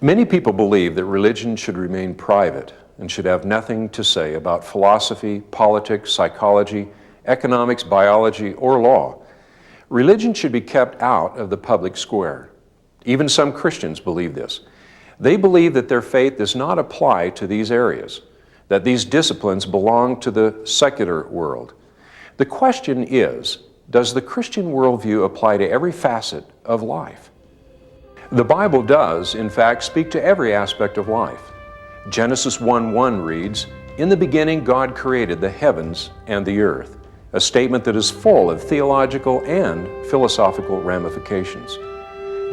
Many people believe that religion should remain private and should have nothing to say about philosophy, politics, psychology, economics, biology, or law. Religion should be kept out of the public square. Even some Christians believe this. They believe that their faith does not apply to these areas, that these disciplines belong to the secular world. The question is, does the Christian worldview apply to every facet of life? The Bible does, in fact, speak to every aspect of life. Genesis 1:1 reads, "In the beginning God created the heavens and the earth," a statement that is full of theological and philosophical ramifications.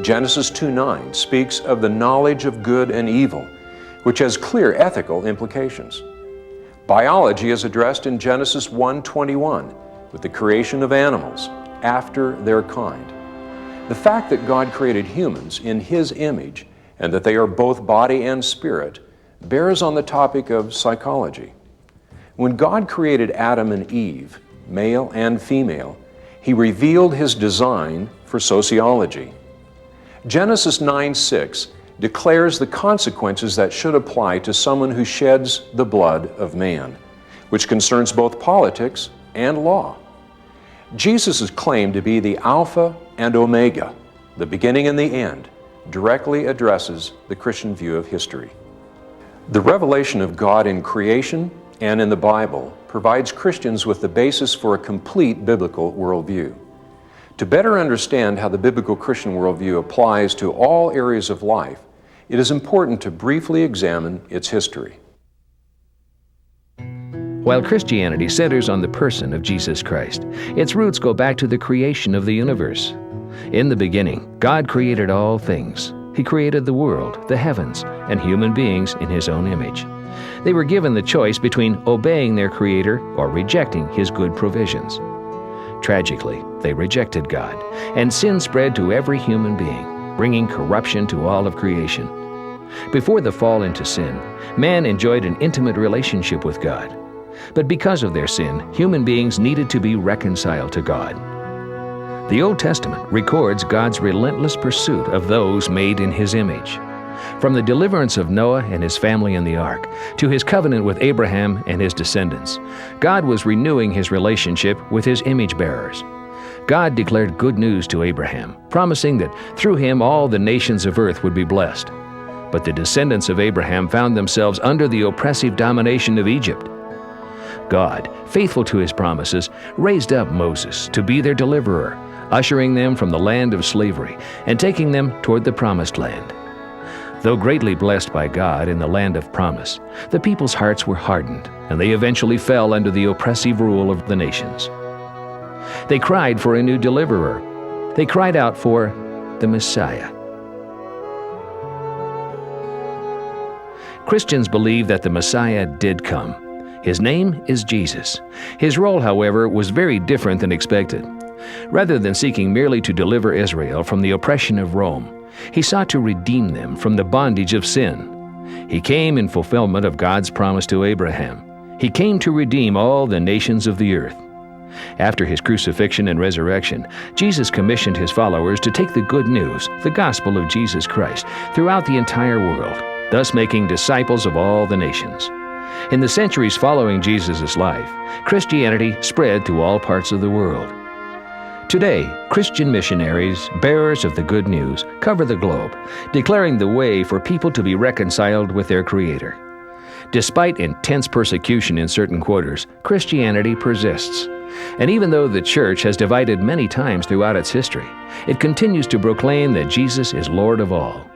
Genesis 2:9 speaks of the knowledge of good and evil, which has clear ethical implications. Biology is addressed in Genesis 1:21 with the creation of animals after their kind. The fact that God created humans in His image and that they are both body and spirit bears on the topic of psychology. When God created Adam and Eve, male and female, He revealed His design for sociology. Genesis 9:6 declares the consequences that should apply to someone who sheds the blood of man, which concerns both politics and law. Jesus' claim to be the Alpha and Omega, the beginning and the end, directly addresses the Christian view of history. The revelation of God in creation and in the Bible provides Christians with the basis for a complete biblical worldview. To better understand how the biblical Christian worldview applies to all areas of life, it is important to briefly examine its history. While Christianity centers on the person of Jesus Christ, its roots go back to the creation of the universe. In the beginning, God created all things. He created the world, the heavens, and human beings in His own image. They were given the choice between obeying their Creator or rejecting His good provisions. Tragically, they rejected God, and sin spread to every human being, bringing corruption to all of creation. Before the fall into sin, man enjoyed an intimate relationship with God. But because of their sin, human beings needed to be reconciled to God. The Old Testament records God's relentless pursuit of those made in His image. From the deliverance of Noah and his family in the ark, to His covenant with Abraham and his descendants, God was renewing His relationship with His image bearers. God declared good news to Abraham, promising that through him all the nations of earth would be blessed. But the descendants of Abraham found themselves under the oppressive domination of Egypt. God, faithful to His promises, raised up Moses to be their deliverer, ushering them from the land of slavery and taking them toward the promised land. Though greatly blessed by God in the land of promise, the people's hearts were hardened, and they eventually fell under the oppressive rule of the nations. They cried for a new deliverer. They cried out for the Messiah. Christians believe that the Messiah did come. His name is Jesus. His role, however, was very different than expected. Rather than seeking merely to deliver Israel from the oppression of Rome, He sought to redeem them from the bondage of sin. He came in fulfillment of God's promise to Abraham. He came to redeem all the nations of the earth. After His crucifixion and resurrection, Jesus commissioned His followers to take the good news, the gospel of Jesus Christ, throughout the entire world, thus making disciples of all the nations. In the centuries following Jesus' life, Christianity spread to all parts of the world. Today, Christian missionaries, bearers of the good news, cover the globe, declaring the way for people to be reconciled with their Creator. Despite intense persecution in certain quarters, Christianity persists. And even though the church has divided many times throughout its history, it continues to proclaim that Jesus is Lord of all.